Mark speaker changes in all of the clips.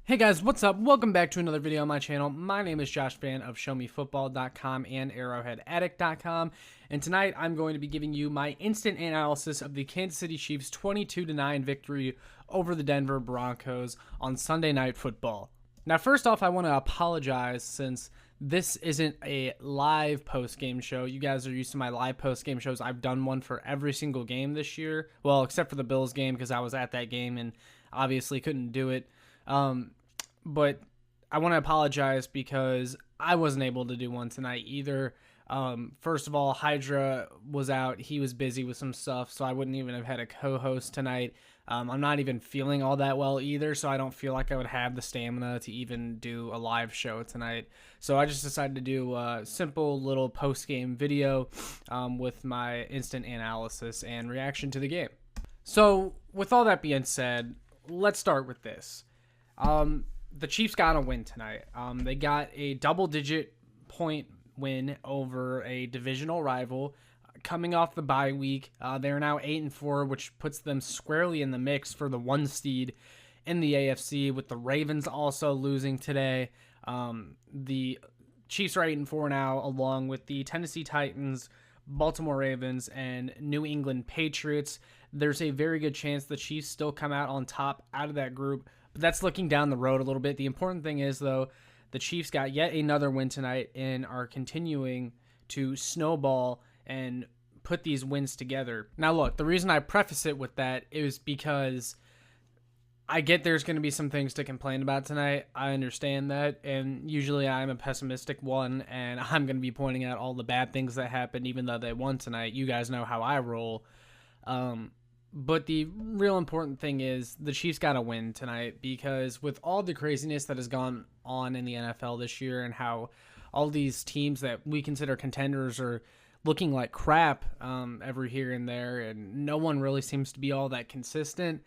Speaker 1: Hey guys, what's up? Welcome back to another video on my channel. My name is Josh Fan of ShowMeFootball.com and ArrowheadAddict.com, and tonight I'm going to be giving you my instant analysis of the Kansas City Chiefs 22-9 victory over the Denver Broncos on Sunday Night Football. Now, first off, I want to apologize since this isn't a live post-game show. You guys are used to my live post-game shows. I've done one for every single game this year. Well, except for the Bills game because I was at that game and obviously couldn't do it. But I want to apologize because I wasn't able to do one tonight either. First of all, Hydra was out. He was busy with some stuff, so I wouldn't even have had a co-host tonight. I'm not even feeling all that well either, so I don't feel like I would have the stamina to even do a live show tonight. So I just decided to do a simple little post-game video with my instant analysis and reaction to the game. So with all that being said, let's start with this. The Chiefs got a win tonight. They got a double-digit point win over a divisional rival coming off the bye week. They're now 8-4, which puts them squarely in the mix for the 1 seed in the AFC, with the Ravens also losing today. The Chiefs are 8-4 now, along with the Tennessee Titans, Baltimore Ravens, and New England Patriots. There's a very good chance the Chiefs still come out on top out of that group, but that's looking down the road a little bit. The important thing is, though, the Chiefs got yet another win tonight and are continuing to snowball and put these wins together. Now, look, the reason I preface it with that is because I get there's going to be some things to complain about tonight. I understand that, and usually I'm a pessimistic one, and I'm going to be pointing out all the bad things that happened, even though they won tonight. You guys know how I roll. But the real important thing is the Chiefs got to win tonight, because with all the craziness that has gone on in the NFL this year and how all these teams that we consider contenders are looking like crap every here and there, and no one really seems to be all that consistent,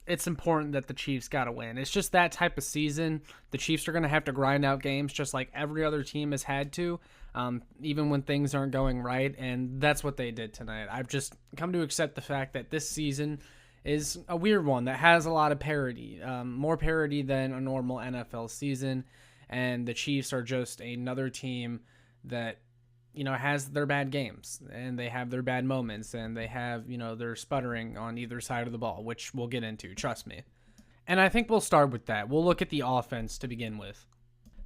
Speaker 1: it's important that the Chiefs got to win. It's just that type of season. The Chiefs are going to have to grind out games just like every other team has had to, even when things aren't going right, and that's what they did tonight. I've just come to accept the fact that this season is a weird one that has a lot of parity, more parity than a normal NFL season, and the Chiefs are just another team that has their bad games, and they have their bad moments, and they have, their sputtering on either side of the ball, which we'll get into, trust me. And I think we'll start with that. We'll look at the offense to begin with.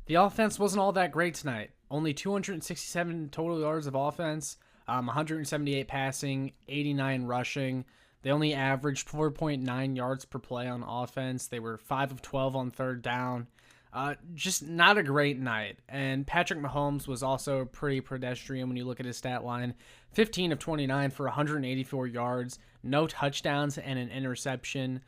Speaker 1: The offense wasn't all that great tonight. Only 267 total yards of offense, 178 passing, 89 rushing. They only averaged 4.9 yards per play on offense. They were 5 of 12 on third down. Just not a great night. And Patrick Mahomes was also pretty pedestrian when you look at his stat line. 15 of 29 for 184 yards, no touchdowns, and an interception.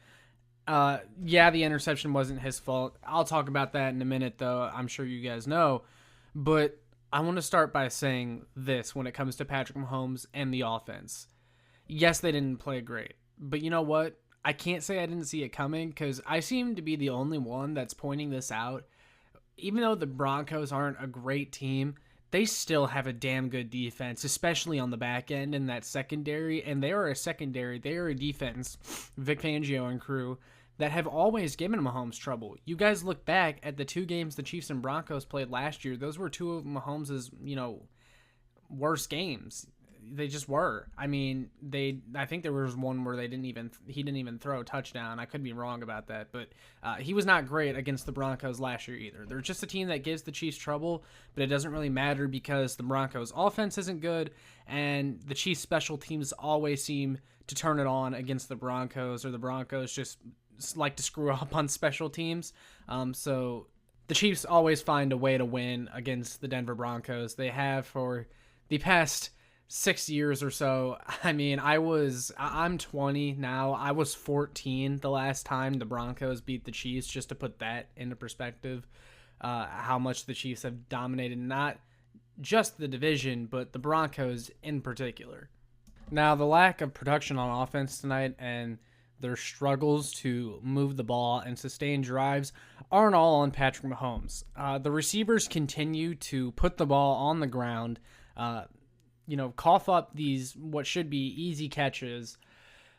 Speaker 1: Yeah, the interception wasn't his fault. I'll talk about that in a minute, though. I'm sure you guys know. But I want to start by saying this when it comes to Patrick Mahomes and the offense. Yes, they didn't play great. But you know what? I can't say I didn't see it coming, because I seem to be the only one that's pointing this out. Even though the Broncos aren't a great team, they still have a damn good defense, especially on the back end in that secondary. And they are a secondary. They are a defense, Vic Fangio and crew, that have always given Mahomes trouble. You guys look back at the 2 games the Chiefs and Broncos played last year. Those were 2 of Mahomes' worst games. They just were. I mean, I think there was one where he didn't even throw a touchdown. I could be wrong about that, but he was not great against the Broncos last year either. They're just a team that gives the Chiefs trouble, but it doesn't really matter because the Broncos' offense isn't good, and the Chiefs' special teams always seem to turn it on against the Broncos, or the Broncos just like to screw up on special teams. So the Chiefs always find a way to win against the Denver Broncos. They have for the past 6 years or so. I mean, I'm 20 now. I was 14 the last time the Broncos beat the Chiefs, just to put that into perspective, how much the Chiefs have dominated not just the division, but the Broncos in particular. Now, the lack of production on offense tonight and their struggles to move the ball and sustain drives aren't all on Patrick Mahomes. The receivers continue to put the ball on the ground, cough up these what should be easy catches.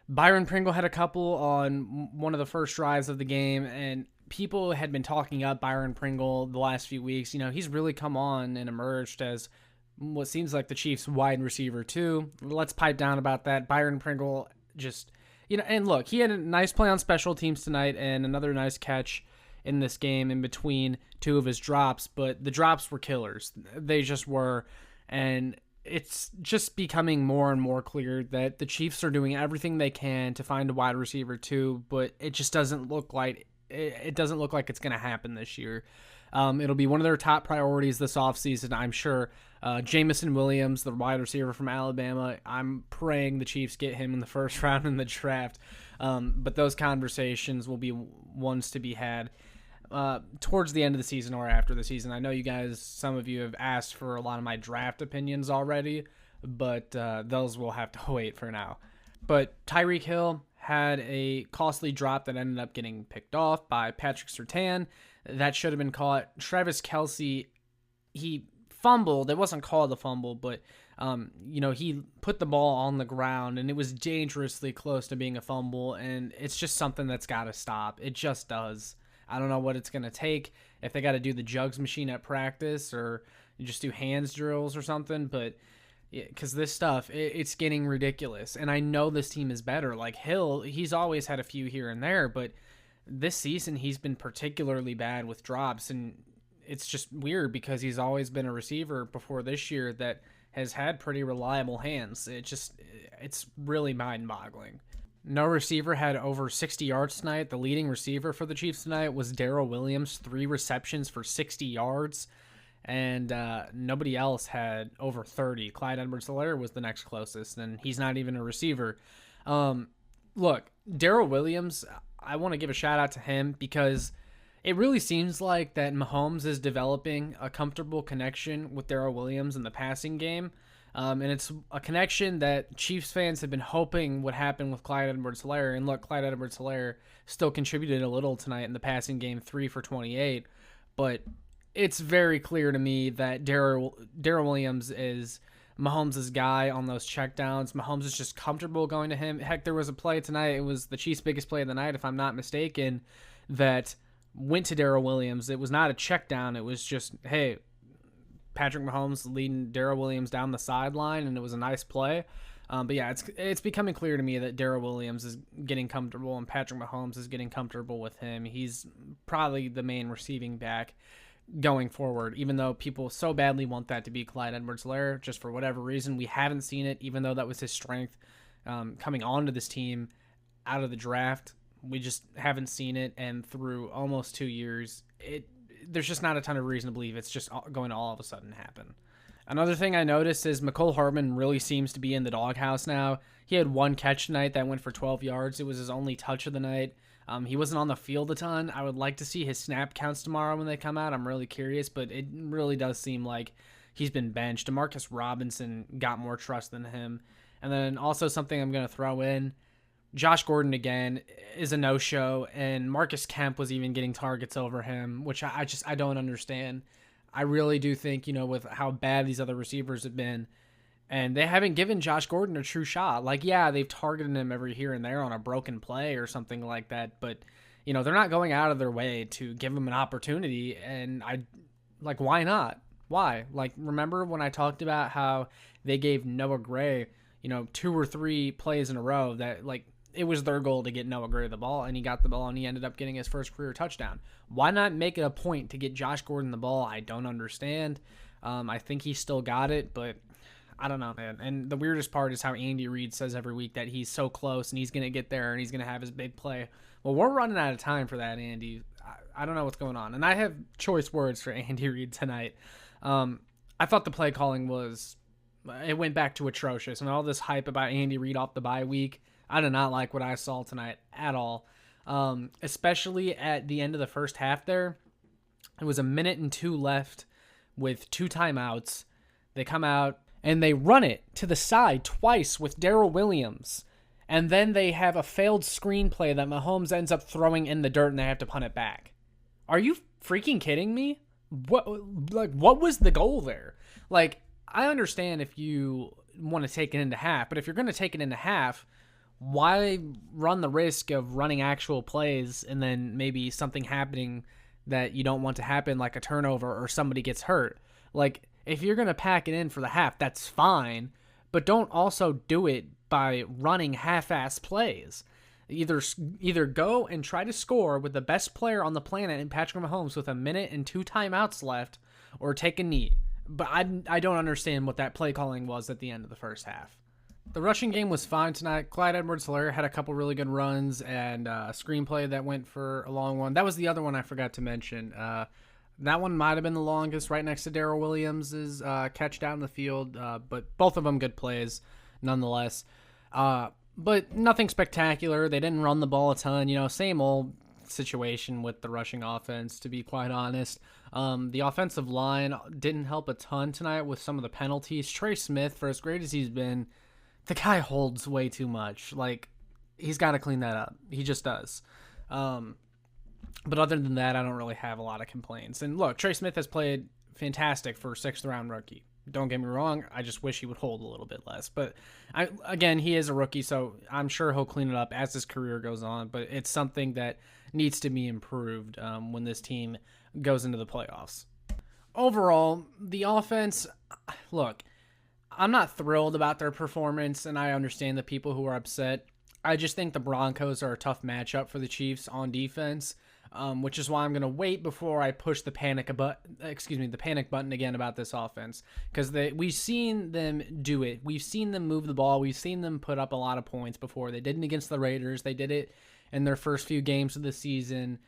Speaker 1: Byron Pringle had a couple on one of the first drives of the game, and people had been talking up Byron Pringle the last few weeks. He's really come on and emerged as what seems like the Chiefs' wide receiver too. Let's pipe down about that. Byron Pringle just, and look, he had a nice play on special teams tonight and another nice catch in this game in between two of his drops, but the drops were killers. They just were, and it's just becoming more and more clear that the Chiefs are doing everything they can to find a wide receiver too, but it just doesn't look like it's going to happen this year. It'll be one of their top priorities this offseason, I'm sure. Jamison Williams, the wide receiver from Alabama, I'm praying the Chiefs get him in the first round in the draft. But those conversations will be ones to be had towards the end of the season or after the season. I know you guys, some of you have asked for a lot of my draft opinions already, but those will have to wait for now. But Tyreek Hill had a costly drop that ended up getting picked off by Patrick Surtain. That should have been caught. Travis Kelce, he fumbled. It wasn't called a fumble, but he put the ball on the ground, and it was dangerously close to being a fumble, and it's just something that's got to stop. It just does. I don't know what it's going to take, if they got to do the jugs machine at practice or just do hands drills or something, but because this stuff, it's getting ridiculous. And I know this team is better. Like Hill, he's always had a few here and there, but this season he's been particularly bad with drops, and it's just weird because he's always been a receiver before this year that has had pretty reliable hands. It's really mind-boggling. No receiver had over 60 yards tonight. The leading receiver for the Chiefs tonight was Darrell Williams, 3 receptions for 60 yards. And nobody else had over 30. Clyde Edwards-Helaire was the next closest, and he's not even a receiver. Look, Darrell Williams, I want to give a shout-out to him because it really seems like that Mahomes is developing a comfortable connection with Darrell Williams in the passing game. And it's a connection that Chiefs fans have been hoping would happen with Clyde Edwards-Helaire. And look, Clyde Edwards-Helaire still contributed a little tonight in the passing game, 3 for 28. But it's very clear to me that Darrell Williams is Mahomes' guy on those checkdowns. Mahomes is just comfortable going to him. Heck, there was a play tonight. It was the Chiefs' biggest play of the night, if I'm not mistaken, that went to Darrell Williams. It was not a check down. It was just, hey, Patrick Mahomes leading Darrell Williams down the sideline, and it was a nice play. But yeah, it's becoming clear to me that Darrell Williams is getting comfortable and Patrick Mahomes is getting comfortable with him. He's probably the main receiving back going forward, even though people so badly want that to be Clyde Edwards-Helaire. Just for whatever reason, we haven't seen it, even though that was his strength coming onto this team out of the draft. We just haven't seen it, and through almost 2 years, there's just not a ton of reason to believe it's just going to all of a sudden happen. Another thing I noticed is Mecole Hardman really seems to be in the doghouse now. He had 1 catch tonight that went for 12 yards. It was his only touch of the night. He wasn't on the field a ton. I would like to see his snap counts tomorrow when they come out. I'm really curious, but it really does seem like he's been benched. Demarcus Robinson got more trust than him. And then also something I'm going to throw in, Josh Gordon again is a no-show, and Marcus Kemp was even getting targets over him, which I don't understand. I really do think, with how bad these other receivers have been, and they haven't given Josh Gordon a true shot. Like, yeah, they've targeted him every here and there on a broken play or something like that, but, they're not going out of their way to give him an opportunity, and why not? Why? Remember when I talked about how they gave Noah Gray, 2 or 3 plays in a row that, it was their goal to get Noah Gray the ball, and he got the ball, and he ended up getting his first career touchdown. Why not make it a point to get Josh Gordon the ball? I don't understand. I think he still got it, but I don't know, man. And the weirdest part is how Andy Reid says every week that he's so close, and he's going to get there, and he's going to have his big play. Well, we're running out of time for that, Andy. I don't know what's going on. And I have choice words for Andy Reid tonight. I thought the play calling it went back to atrocious, and all this hype about Andy Reid off the bye week, I did not like what I saw tonight at all, especially at the end of the first half there. It was 1 minute and 2 left with 2 timeouts. They come out, and they run it to the side twice with Darrell Williams, and then they have a failed screenplay that Mahomes ends up throwing in the dirt, and they have to punt it back. Are you freaking kidding me? What was the goal there? I understand if you want to take it into half, but if you're going to take it into half, why run the risk of running actual plays and then maybe something happening that you don't want to happen, like a turnover or somebody gets hurt? Like, if you're going to pack it in for the half, that's fine, but don't also do it by running half-ass plays. Either go and try to score with the best player on the planet in Patrick Mahomes with a minute and 2 timeouts left, or take a knee. But I don't understand what that play calling was at the end of the first half. The rushing game was fine tonight. Clyde Edwards-Helaire had a couple really good runs and a screenplay that went for a long one. That was the other one I forgot to mention. That one might have been the longest, right next to Darrell Williams' catch down the field, but both of them good plays nonetheless. But nothing spectacular. They didn't run the ball a ton. Same old situation with the rushing offense, to be quite honest. The offensive line didn't help a ton tonight with some of the penalties. Trey Smith, for as great as he's been, the guy holds way too much. Like, he's got to clean that up. He just does. But other than that, I don't really have a lot of complaints. And look, Trey Smith has played fantastic for a 6th-round rookie. Don't get me wrong. I just wish he would hold a little bit less. But, again, he is a rookie, so I'm sure he'll clean it up as his career goes on. But it's something that needs to be improved when this team goes into the playoffs. Overall, the offense, look, I'm not thrilled about their performance, and I understand the people who are upset. I just think the Broncos are a tough matchup for the Chiefs on defense, which is why I'm going to wait before I push the panic button again about this offense, because we've seen them do it. We've seen them move the ball. We've seen them put up a lot of points before. They did it against the Raiders. They did it in their first few games of the season.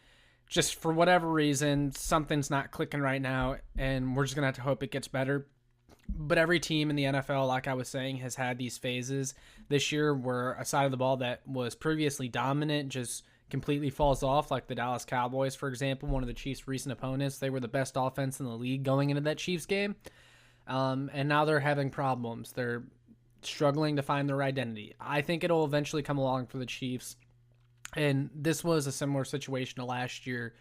Speaker 1: Just for whatever reason, something's not clicking right now, and we're just going to have to hope it gets better. But every team in the NFL, like I was saying, has had these phases this year where a side of the ball that was previously dominant just completely falls off, like the Dallas Cowboys, for example, one of the Chiefs' recent opponents. They were the best offense in the league going into that Chiefs game, and now they're having problems. They're struggling to find their identity. I think it'll eventually come along for the Chiefs, and this was a similar situation to last year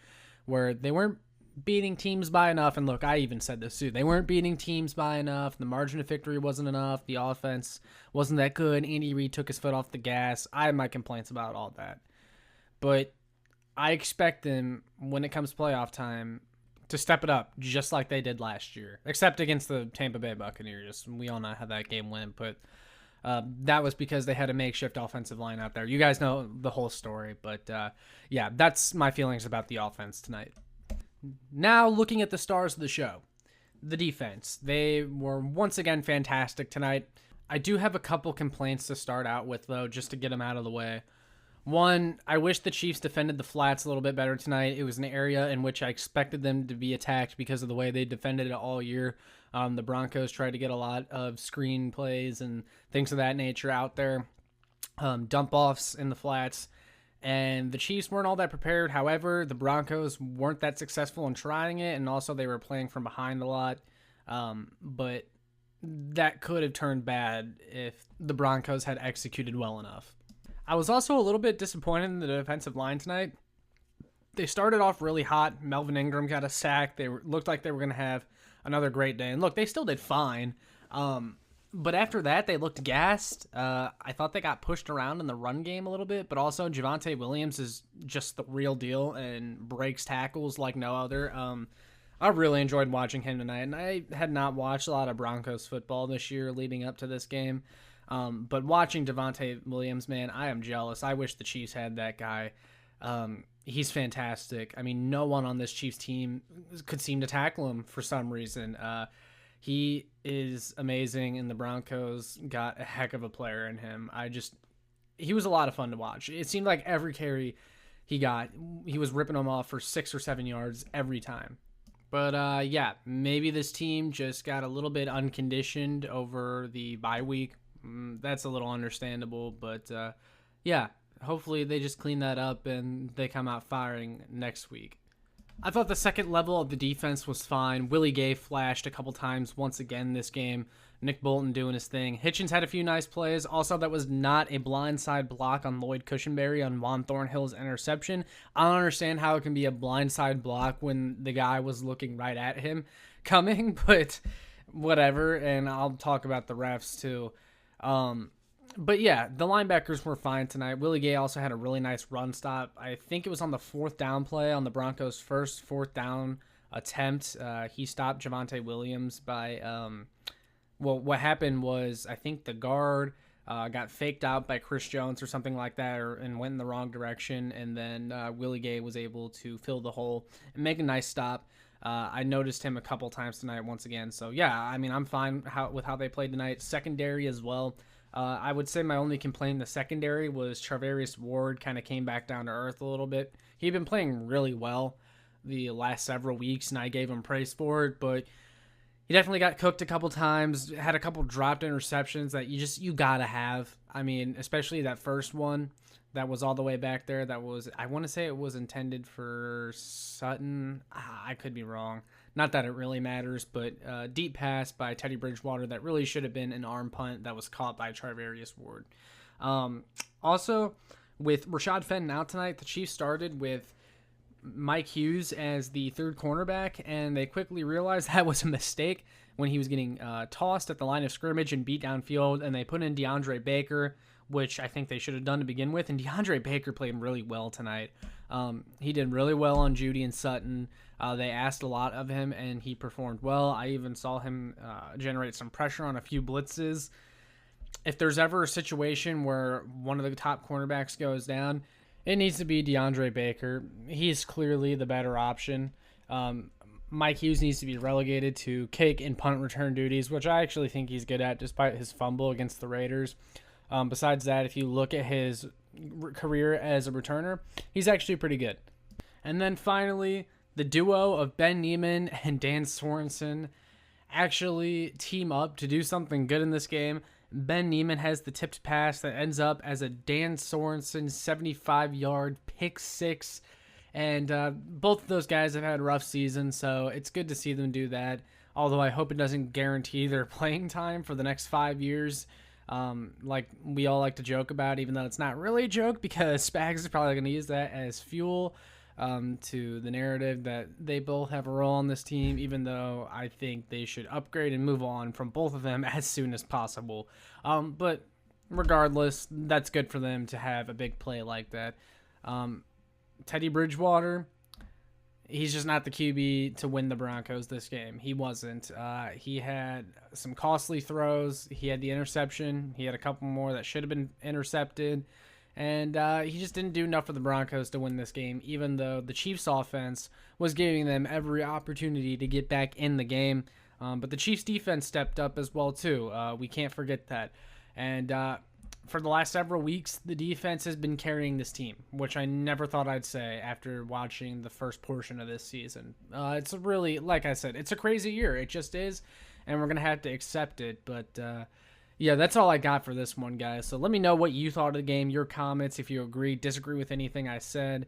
Speaker 1: where they weren't beating teams by enough. And look, I even said this too. They weren't beating teams by enough. The margin of victory wasn't enough. The offense wasn't that good. Andy Reid took his foot off the gas. I have my complaints about all that. But I expect them, when it comes to playoff time, to step it up just like they did last year. Except against the Tampa Bay Buccaneers. We all know how that game went. But that was because they had a makeshift offensive line out there. You guys know the whole story. But yeah, that's my feelings about the offense tonight. Now, looking at the stars of the show, the defense. They were once again fantastic tonight. I do have a couple complaints to start out with, though, just to get them out of the way. One, I wish the Chiefs defended the flats a little bit better tonight. It was an area in which I expected them to be attacked because of the way they defended it all year. The Broncos tried to get a lot of screen plays and things of that nature out there. Dump-offs in the flats. And the Chiefs weren't all that prepared. However, the Broncos weren't that successful in trying it, and also they were playing from behind a lot. But that could have turned bad if the Broncos had executed well enough. I was also a little bit disappointed in the defensive line tonight. They started off really hot. Melvin Ingram got a sack. They looked like they were going to have another great day. And look, they still did fine. But after that, they looked gassed. I thought they got pushed around in the run game a little bit, but also Javonte Williams is just the real deal and breaks tackles like no other. I really enjoyed watching him tonight, and I had not watched a lot of Broncos football this year leading up to this game. But watching Javonte Williams, man, I am jealous. I wish the Chiefs had that guy. He's fantastic. I mean, no one on this Chiefs team could seem to tackle him for some reason. He is amazing, and the Broncos got a heck of a player in him. He was a lot of fun to watch. It seemed like every carry he got, he was ripping them off for 6 or 7 yards every time. But yeah, maybe this team just got a little bit unconditioned over the bye week. That's a little understandable, but yeah, hopefully they just clean that up and they come out firing next week. I thought the second level of the defense was fine. Willie Gay flashed a couple times once again this game. Nick Bolton doing his thing. Hitchens had a few nice plays. Also, that was not a blindside block on Lloyd Cushenberry on Juan Thornhill's interception. I don't understand how it can be a blindside block when the guy was looking right at him coming, but whatever. And I'll talk about the refs too. But yeah, the linebackers were fine tonight. Willie Gay also had a really nice run stop. I think it was on the fourth down play on the Broncos' first fourth down attempt. He stopped Javonte Williams by, well, what happened was I think the guard got faked out by Chris Jones or something like that, and went in the wrong direction. And then Willie Gay was able to fill the hole and make a nice stop. I noticed him a couple times tonight once again. So yeah, I mean, I'm fine with how they played tonight. Secondary as well. I would say my only complaint in the secondary was Charvarius Ward kind of came back down to earth a little bit. He'd been playing really well the last several weeks, and I gave him praise for it, but he definitely got cooked a couple times, had a couple dropped interceptions that you gotta have. I mean, especially that first one that was all the way back there. That was, I want to say it was intended for Sutton. I could be wrong. Not that it really matters, but deep pass by Teddy Bridgewater that really should have been an arm punt that was caught by Charvarius Ward. Also, with Rashad Fenton out tonight, the Chiefs started with Mike Hughes as the third cornerback, and they quickly realized that was a mistake when he was getting tossed at the line of scrimmage and beat downfield, and they put in DeAndre Baker, which I think they should have done to begin with, and DeAndre Baker played really well tonight. He did really well on Judy and Sutton. They asked a lot of him, and he performed well. I even saw him generate some pressure on a few blitzes. If there's ever a situation where one of the top cornerbacks goes down, it needs to be DeAndre Baker. He's clearly the better option. Mike Hughes needs to be relegated to kick and punt return duties, which I actually think he's good at despite his fumble against the Raiders. Besides that, if you look at his career as a returner, he's actually pretty good. And then finally, the duo of Ben Neiman and Dan Sorensen actually team up to do something good in this game. Ben Neiman has the tipped pass that ends up as a Dan Sorensen 75-yard pick six. And both of those guys have had rough seasons, so it's good to see them do that. Although I hope it doesn't guarantee their playing time for the next 5 years. Like we all like to joke about, even though it's not really a joke, because Spags is probably going to use that as fuel to the narrative that they both have a role on this team, even though I think they should upgrade and move on from both of them as soon as possible. But regardless, that's good for them to have a big play like that. Teddy Bridgewater, he's just not the QB to win the Broncos this game. He wasn't. He had some costly throws. He had the interception. He had a couple more that should have been intercepted. And he just didn't do enough for the Broncos to win this game, even though the Chiefs' offense was giving them every opportunity to get back in the game. But the Chiefs' defense stepped up as well, too. We can't forget that. And for the last several weeks, the defense has been carrying this team, which I never thought I'd say after watching the first portion of this season. It's really, like I said, it's a crazy year. It just is, and we're going to have to accept it. But yeah, that's all I got for this one, guys. So let me know what you thought of the game, your comments, if you agree, disagree with anything I said.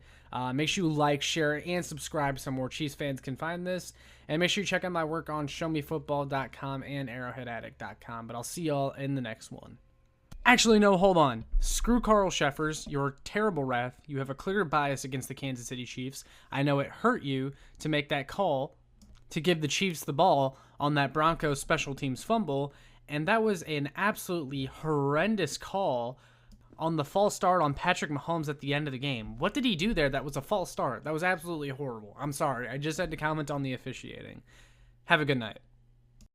Speaker 1: Make sure you like, share, and subscribe so more Chiefs fans can find this. And make sure you check out my work on showmefootball.com and arrowheadaddict.com. But I'll see y'all in the next one. Actually, no, hold on. Screw Carl Sheffers. You're a terrible ref. You have a clear bias against the Kansas City Chiefs. I know it hurt you to make that call to give the Chiefs the ball on that Broncos special teams fumble. And that was an absolutely horrendous call on the false start on Patrick Mahomes at the end of the game. What did he do there that was a false start? That was absolutely horrible. I'm sorry. I just had to comment on the officiating. Have a good night.